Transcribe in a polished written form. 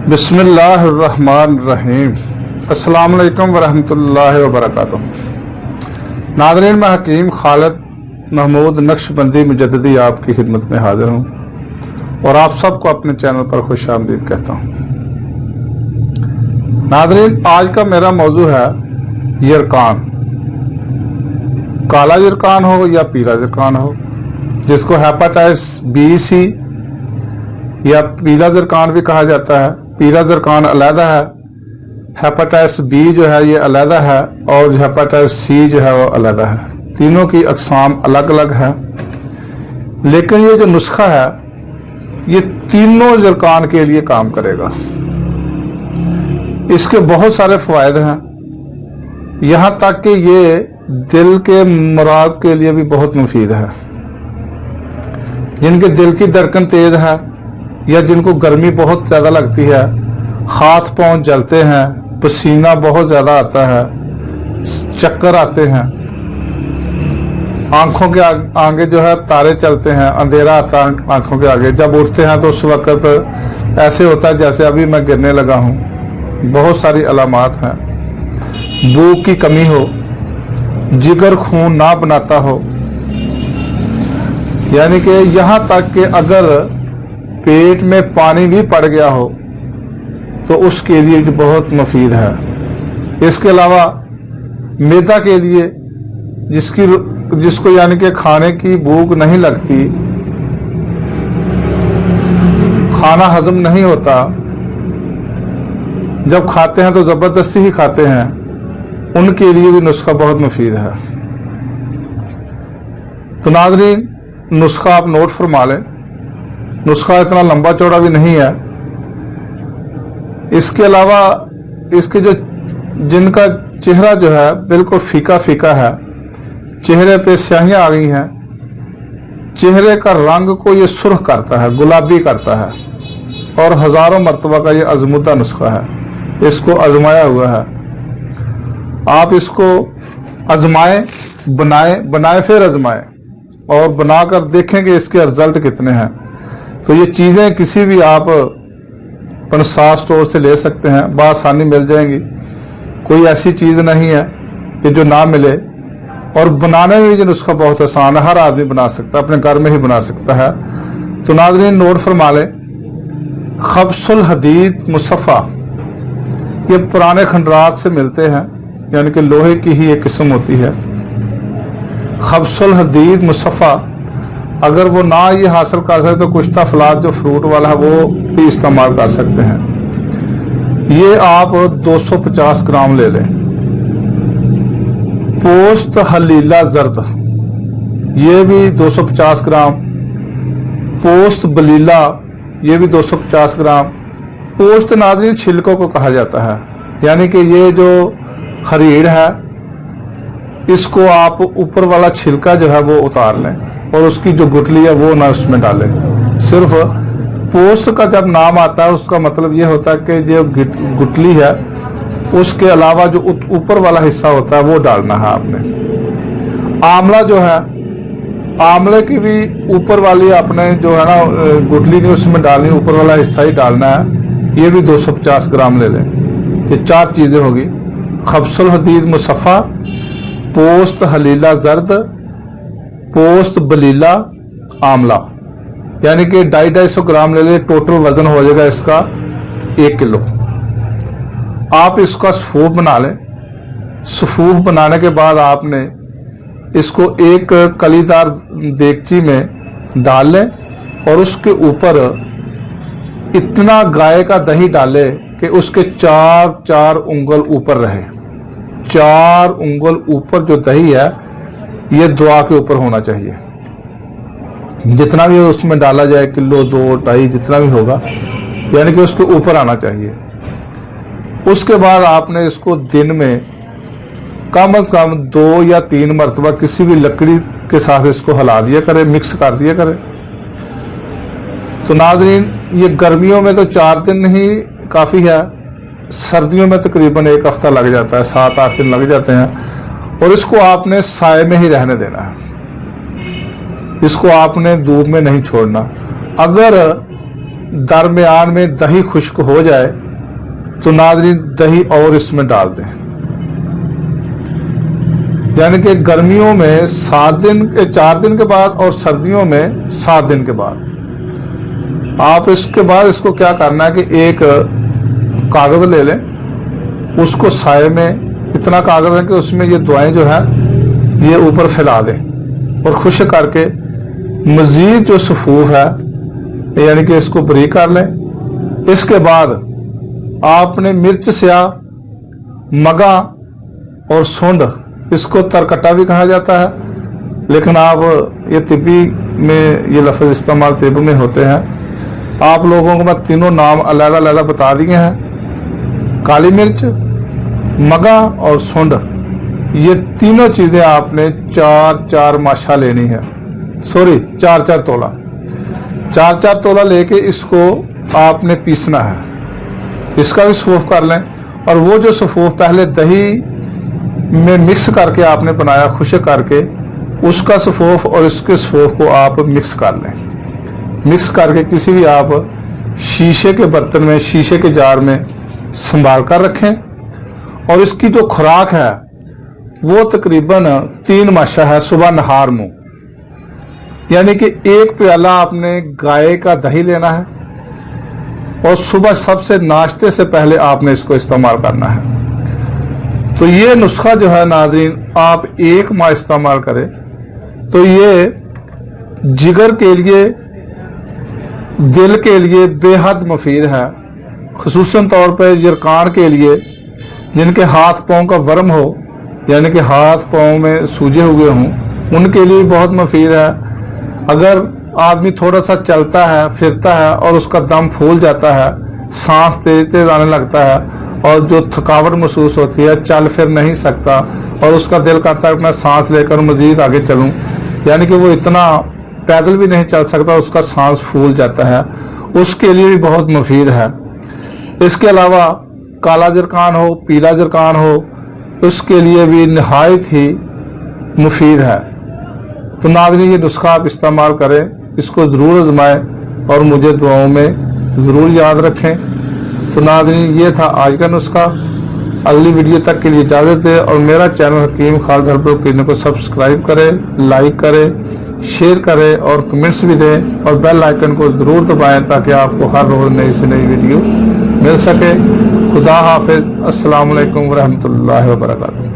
बिस्मिल्लाहिर्रहमानिर्रहीम। अस्सलाम वालेकुम वरहमतुल्लाहि वबरकातुह। नाज़रीन, मैं हकीम खालिद महमूद नक्शबंदी मुजद्दिदी आपकी खिदमत में हाजिर हूँ और आप सबको अपने चैनल पर खुश आमदीद कहता हूँ। नाज़रीन, आज का मेरा मौजू है यरकान। काला यरकान हो या पीला यरकान हो, जिसको हेपेटाइटिस बी सी या पीला यरकान भी कहा जाता है। पीला यरकान अलहदा है, हेपेटाइटिस बी जो है ये अलहदा है और हेपेटाइटिस सी जो है वो अलहदा है। तीनों की अक़साम अलग अलग है, लेकिन ये जो नुस्खा है ये तीनों यरकान के लिए काम करेगा। इसके बहुत सारे फ़वाइद हैं, यहाँ तक कि ये दिल के मराज के लिए भी बहुत मुफीद है। जिनके दिल की धड़कन तेज है या जिनको गर्मी बहुत ज़्यादा लगती है, हाथ पांव जलते हैं, पसीना बहुत ज़्यादा आता है, चक्कर आते हैं, आंखों के आगे जो है तारे चलते हैं, अंधेरा आता है आंखों के आगे, जब उठते हैं तो उस वक़्त ऐसे होता है जैसे अभी मैं गिरने लगा हूँ। बहुत सारी अलामात हैं। भूख की कमी हो, जिगर खून ना बनाता हो, यानी कि यहाँ तक कि अगर पेट में पानी भी पड़ गया हो तो उसके लिए भी बहुत मुफीद है। इसके अलावा मैदा के लिए, जिसको यानी कि खाने की भूख नहीं लगती, खाना हजम नहीं होता, जब खाते हैं तो जबरदस्ती ही खाते हैं, उनके लिए भी नुस्खा बहुत मुफीद है। तो नाज़रीन, नुस्खा आप नोट फरमा लें। नुस्खा इतना लंबा चौड़ा भी नहीं है। इसके अलावा इसके जिनका चेहरा जो है बिल्कुल फीका फीका है, चेहरे पे स्याहियां आ गई हैं, चेहरे का रंग को ये सुर्ख करता है, गुलाबी करता है, और हजारों मरतबा का ये आजमूदा नुस्खा है। इसको आजमाया हुआ है। आप इसको आजमाएं, बनाए फिर आजमाएं और बनाकर देखेंगे इसके रिजल्ट कितने हैं। तो ये चीज़ें किसी भी आप पंसार स्टोर से ले सकते हैं, बआसानी मिल जाएंगी। कोई ऐसी चीज़ नहीं है कि जो ना मिले, और बनाने में भी नुस्खा बहुत आसान है, हर आदमी बना सकता है, अपने घर में ही बना सकता है। तो नाज़रीन, नोट फरमा लें। खब्सुल हदीद मुसफ़ा, ये पुराने खंडरात से मिलते हैं, यानी कि लोहे की ही एक किस्म होती है। खब्सुल हदीद मुसफ़ा, अगर वो ना ये हासिल कर सकते तो कुश्ता फलाद जो फ्रूट वाला है वो भी इस्तेमाल कर सकते हैं। ये आप 250 ग्राम ले लें। पोस्त हलीला जर्द, ये भी 250 ग्राम। पोस्त बलीला, ये भी 250 ग्राम। पोस्त नाज़रीन छिलकों को कहा जाता है, यानी कि ये जो हरीड़ है इसको आप ऊपर वाला छिलका जो है वो उतार लें और उसकी जो गुठली है वो ना उसमें डालें। सिर्फ पोस्त का जब नाम आता है उसका मतलब ये होता है कि जो गुठली है उसके अलावा जो ऊपर वाला हिस्सा होता है वो डालना है आपने। आंवला जो है, आंवले की भी ऊपर वाली आपने जो है ना गुठली नहीं उसमें डालनी, ऊपर वाला हिस्सा ही डालना है। ये भी 250 ग्राम ले लें। ये चार चीज़ें होगी। खब्सुल हदीद मुसफ़ा, पोस्त हलीला जर्द, पोस्त बलीला, आंवला, यानी कि 250 ग्राम ले ले। टोटल वजन हो जाएगा इसका 1 किलो। आप इसका सफूफ बना लें। सफूफ बनाने के बाद आपने इसको एक कलीदार देगची में डाल लें और उसके ऊपर इतना गाय का दही डाले कि उसके 4 उंगल ऊपर रहे। 4 उंगल ऊपर जो दही है ये दुआ के ऊपर होना चाहिए। जितना भी उसमें डाला जाए, किलो 2, 2.5 जितना भी होगा, यानी कि उसके ऊपर आना चाहिए। उसके बाद आपने इसको दिन में कम से कम 2 या 3 मरतबा किसी भी लकड़ी के साथ इसको हिला दिया करें, मिक्स कर दिया करें। तो नाज़रीन, ये गर्मियों में तो 4 दिन ही काफ़ी है, सर्दियों में तकरीबन 1 हफ्ता लग जाता है, 7-8 दिन लग जाते हैं। और इसको आपने साए में ही रहने देना है, इसको आपने धूप में नहीं छोड़ना। अगर दरमियान में दही खुश्क हो जाए तो नाज़रीन दही और इसमें डाल दें। यानी कि गर्मियों में 4 दिन के बाद और सर्दियों में 7 दिन के बाद। आप इसके बाद इसको क्या करना है कि एक कागज ले लें, उसको साए में इतना कागज है कि उसमें ये दुआएं जो है ये ऊपर फैला दें और खुश्क करके मजीद जो सफूफ है यानी कि इसको बरीक कर लें। इसके बाद आपने मिर्च स्याह, मगा और सूंड, इसको तरकट्टा भी कहा जाता है, लेकिन आप ये तिब्बी में ये लफ्ज़ इस्तेमाल तिब्ब में होते हैं। आप लोगों को मैं तीनों नाम अलग-अलग बता दिए हैं। काली मिर्च, मगा और सूंड, ये तीनों चीज़ें आपने 4-4 माशा लेनी है, सॉरी 4-4 तोला। 4-4 तोला लेके इसको आपने पीसना है। इसका भी सफूफ कर लें और वो जो सफूफ पहले दही में मिक्स करके आपने बनाया खुश्क करके, उसका सफूफ और इसके सफूफ को आप मिक्स कर लें। मिक्स करके किसी भी आप शीशे के बर्तन में, शीशे के जार में संभाल कर रखें। और इसकी जो खुराक है वो तकरीबन 3 माशा है, सुबह नहार मुंह। यानी कि 1 प्याला आपने गाय का दही लेना है और सुबह सबसे नाश्ते से पहले आपने इसको इस्तेमाल करना है। तो ये नुस्खा जो है नाज़रीन, आप 1 माह इस्तेमाल करें तो ये जिगर के लिए, दिल के लिए बेहद मुफीद है। खुसूसन तौर पर यरकान के लिए, जिनके हाथ पाँव का वर्म हो यानी कि हाथ पाँव में सूजे हुए हों, उनके लिए बहुत मुफीद है। अगर आदमी थोड़ा सा चलता है फिरता है और उसका दम फूल जाता है, सांस तेज तेज आने लगता है और जो थकावट महसूस होती है, चल फिर नहीं सकता और उसका दिल करता है कि मैं सांस लेकर मजीद आगे चलूं, यानी कि वो इतना पैदल भी नहीं चल सकता, उसका सांस फूल जाता है, उसके लिए भी बहुत मुफीद है। इसके अलावा काला जरकान हो, पीला जरकान हो, उसके लिए भी नहायत ही मुफीद है। तो नाज़रीन, ये नुस्खा आप इस्तेमाल करें, इसको ज़रूर आज़माएं और मुझे दुआओं में ज़रूर याद रखें। तो नाज़रीन, ये था आज का नुस्खा। अगली वीडियो तक के लिए इजाज़त दें और मेरा चैनल हकीम खालिद हर्बल क्लिनिक को सब्सक्राइब करें, लाइक करें, शेयर करें और कमेंट्स भी दें और बेल आइकन को ज़रूर दबाएं ताकि आपको हर रोज़ नई से नई वीडियो मिल सके। खुदा हाफिज़। अस्सलामु अलैकुम व रहमतुल्लाहि व बरकातुहू।